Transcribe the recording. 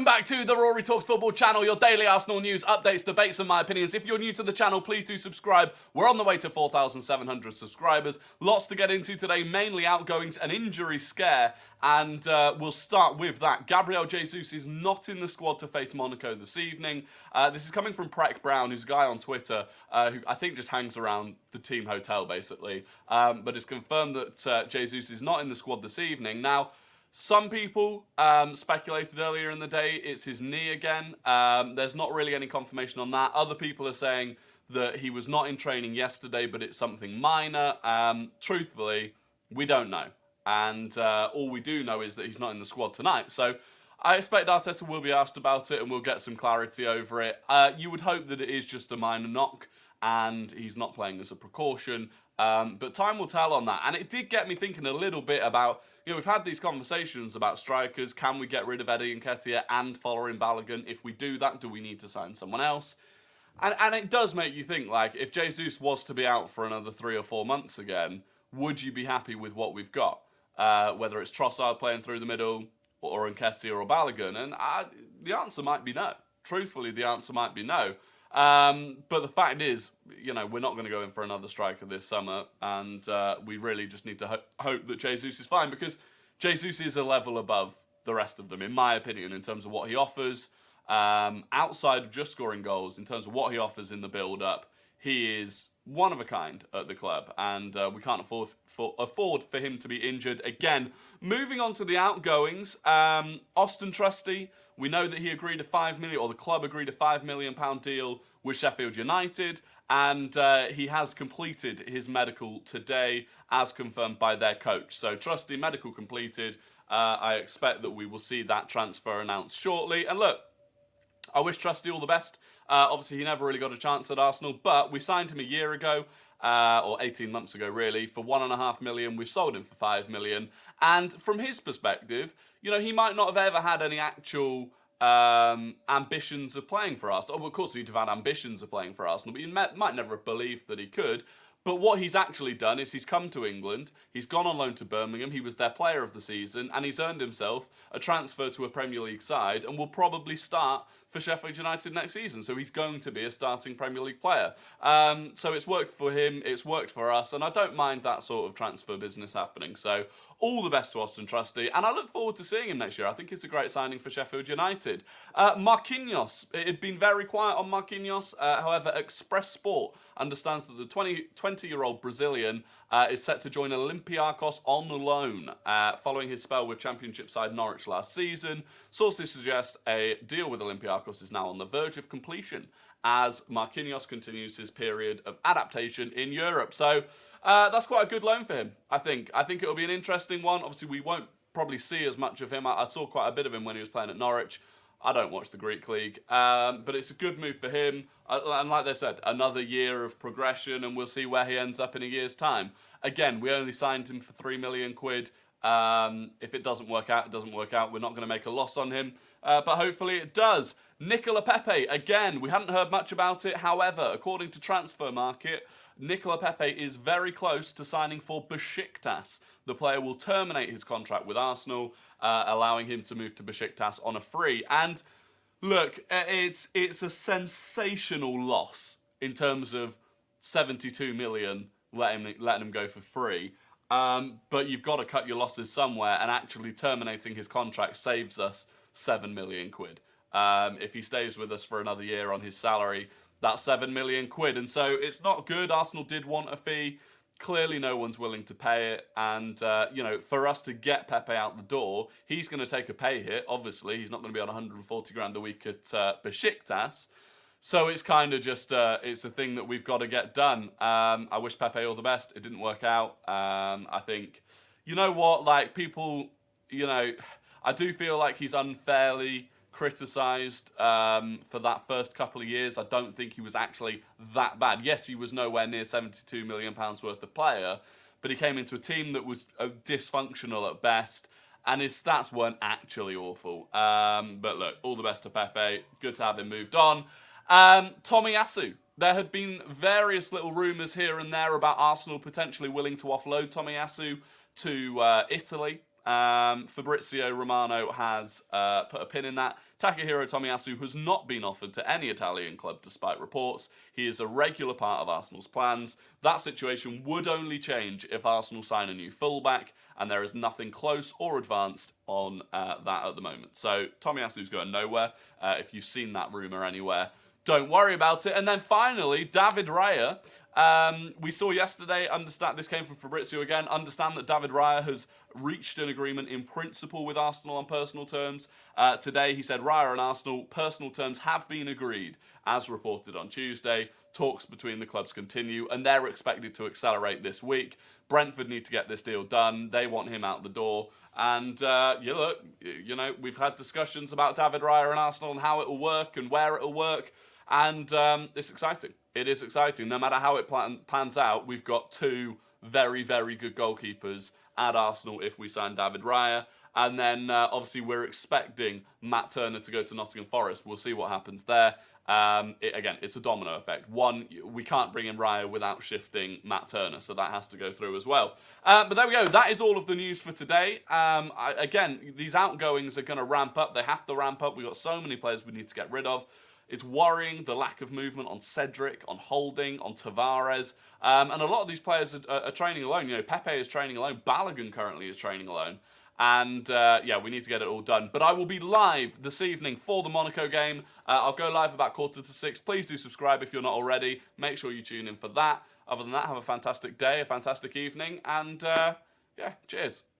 Welcome back to the Rory Talks Football channel, your daily Arsenal news, updates, debates and my opinions. If you're new to the channel, please do subscribe. We're on the way to 4,700 subscribers. Lots to get into today, mainly outgoings, an injury scare, and we'll start with that. Gabriel Jesus is not in the squad to face Monaco this evening. This is coming from Prek Brown, who's a guy on Twitter who I think just hangs around the team hotel, basically. But it's confirmed that Jesus is not in the squad this evening. Now, some people speculated earlier in the day it's his knee again. There's not really any confirmation on that. Other people are saying that he was not in training yesterday, but it's something minor. Truthfully, we don't know. And all we do know is that he's not in the squad tonight. So I expect Arteta will be asked about it and we'll get some clarity over it. You would hope that it is just a minor knock and he's not playing as a precaution. But time will tell on that. And it did get me thinking a little bit about, we've had these conversations about strikers. Can we get rid of Eddie Nketiah and Folarin Balogun? If we do that, do we need to sign someone else? And it does make you think, like, if Jesus was to be out for another 3 or 4 months again, would you be happy with what we've got? Whether it's Trossard playing through the middle or Nketiah or Balogun. And the answer might be no. Truthfully, the answer might be no. But the fact is, we're not going to go in for another striker this summer, and we really just need to hope that Jesus is fine, because Jesus is a level above the rest of them, in my opinion, in terms of what he offers. Outside of just scoring goals, in terms of what he offers in the build-up, he is one of a kind at the club, and we can't afford for him to be injured again. Moving on to the outgoings, Austin Trusty. We know that he agreed a £5 million, or the club agreed a £5 million deal with Sheffield United, and he has completed his medical today, as confirmed by their coach. So Trusty, medical completed. I expect that we will see that transfer announced shortly. And look, I wish Trusty all the best. Obviously, he never really got a chance at Arsenal, but we signed him a year ago, or 18 months ago, really, for £1.5 million. We've sold him for £5 million. And from his perspective, he might not have ever had any actual ambitions of playing for Arsenal. Well, of course, he'd have had ambitions of playing for Arsenal, but he might never have believed that he could. But what he's actually done is he's come to England, he's gone on loan to Birmingham, he was their player of the season, and he's earned himself a transfer to a Premier League side and will probably start for Sheffield United next season. So he's going to be a starting Premier League player. So it's worked for him, it's worked for us, and I don't mind that sort of transfer business happening. So all the best to Austin Trusty, and I look forward to seeing him next year. I think it's a great signing for Sheffield United. Marquinhos, it had been very quiet on Marquinhos. However, Express Sport understands that the 20-year-old Brazilian is set to join Olympiacos on loan following his spell with Championship side Norwich last season. Sources suggest a deal with Olympiacos is now on the verge of completion as Marquinhos continues his period of adaptation in Europe. So that's quite a good loan for him, I think. I think it'll be an interesting one. Obviously, we won't probably see as much of him. I saw quite a bit of him when he was playing at Norwich. I don't watch the Greek league, but it's a good move for him. And like they said, another year of progression, and we'll see where he ends up in a year's time. Again, we only signed him for £3 million. If it doesn't work out, it doesn't work out. We're not going to make a loss on him, but hopefully it does. Nicola Pepe, again, we hadn't heard much about it. However, according to Transfer Market, Nicola Pepe is very close to signing for Besiktas. The player will terminate his contract with Arsenal, allowing him to move to Besiktas on a free. And look, it's a sensational loss in terms of 72 million letting him go for free. But you've got to cut your losses somewhere, and actually terminating his contract saves us £7 million. If he stays with us for another year on his salary, that's £7 million. And so it's not good. Arsenal did want a fee. Clearly no one's willing to pay it. And, for us to get Pepe out the door, he's going to take a pay hit. Obviously, he's not going to be on 140 grand a week at Besiktas. So it's kind of just, it's a thing that we've got to get done. I wish Pepe all the best. It didn't work out. I think, people, I do feel like he's unfairly criticised for that first couple of years. I don't think he was actually that bad. Yes, he was nowhere near £72 million worth of player, but he came into a team that was dysfunctional at best, and his stats weren't actually awful. But look, all the best to Pepe. Good to have him moved on. Tomiyasu. There had been various little rumours here and there about Arsenal potentially willing to offload Tomiyasu to Italy. Fabrizio Romano has put a pin in that. Takahiro Tomiyasu has not been offered to any Italian club despite reports. He is a regular part of Arsenal's plans. That situation would only change if Arsenal sign a new fullback, and there is nothing close or advanced on that at the moment. So Tomiyasu's going nowhere. If you've seen that rumour anywhere, don't worry about it. And then finally, David Raya. We saw yesterday, understand this came from Fabrizio again, understand that David Raya has reached an agreement in principle with Arsenal on personal terms. Today he said Raya and Arsenal personal terms have been agreed, as reported on Tuesday. Talks between the clubs continue, and they're expected to accelerate this week. Brentford need to get this deal done. They want him out the door. And we've had discussions about David Raya and Arsenal and how it will work and where it will work. And it's exciting. It is exciting. No matter how it pans out, we've got two very, very good goalkeepers at Arsenal if we sign David Raya. And then, obviously, we're expecting Matt Turner to go to Nottingham Forest. We'll see what happens there. It's a domino effect. One, we can't bring in Raya without shifting Matt Turner, so that has to go through as well. But there we go. That is all of the news for today. These outgoings are going to ramp up. They have to ramp up. We've got so many players we need to get rid of. It's worrying, the lack of movement on Cedric, on Holding, on Tavares. And a lot of these players are training alone. Pepe is training alone. Balogun currently is training alone. And, we need to get it all done. But I will be live this evening for the Monaco game. I'll go live about 5:45. Please do subscribe if you're not already. Make sure you tune in for that. Other than that, have a fantastic day, a fantastic evening. And, cheers.